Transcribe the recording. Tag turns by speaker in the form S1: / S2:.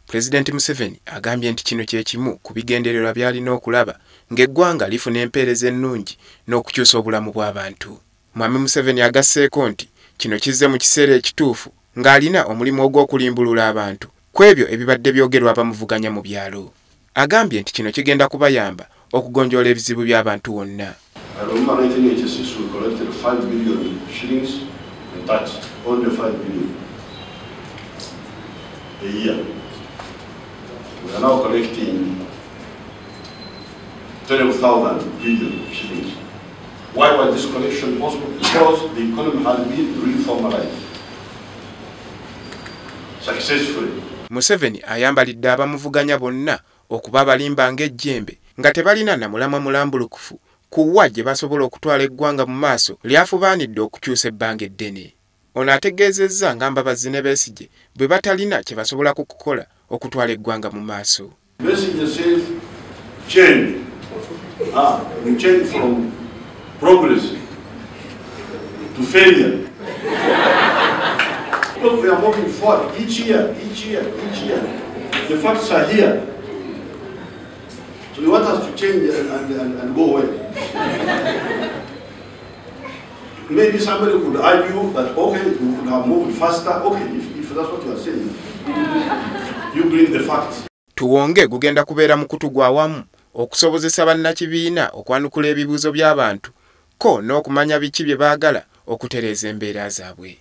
S1: Pulezidenti Museveni agambye nti kino kye kimu ku bigendererwa byalina okulaba ng'eggwanga lifuna empeereza ennungi n'okukyusa obulamu bw'abantu. Mwami Museveni agasseeko nti kino kizze mu kiseera ekituufu ng'alina omulimu ogw'okulimbulula abantu ku ebyo ebibadde byogerwa abamuvuganya mu byalo. Agambye nti kino kigenda kubayamba okugonjoola ebizibu by'abantu wonna.
S2: I remember 1986 we collected 5 billion shillings in tax, only 5 billion a year. We are now collecting 12,000 billion shillings. Why was this collection possible? Because the economy has been reformalized successfully.
S1: Museveni ayambalidde abamuvuganya bonna okuba abalimba ng'ejjembe nga tebalina na mulamwa mulambulukufu kuwa gye basobola okutwala eggwanga mu maaso lyafubaanidde okukyusa ebbanga eddene. Ono ategeezezza nga Mbabazi ne Besigye bwe batalina kye basobola kukola okutwala eggwanga mu maaso.
S2: Besigye says change. We change from progress to failure. Look, we are moving forward each year. The facts are here. So you want us to change and go away. Maybe somebody could argue that, okay, we could have moved faster. Okay, if that's what you are saying, you bring the facts.
S1: Tuwonge gugenda kubeera mukutu gwa wamu okusobozesa bannakibiina okwanukula ebibuuzo by'abantu ko n'okumanya biki bye baagala okutereeza embeera zaabwe.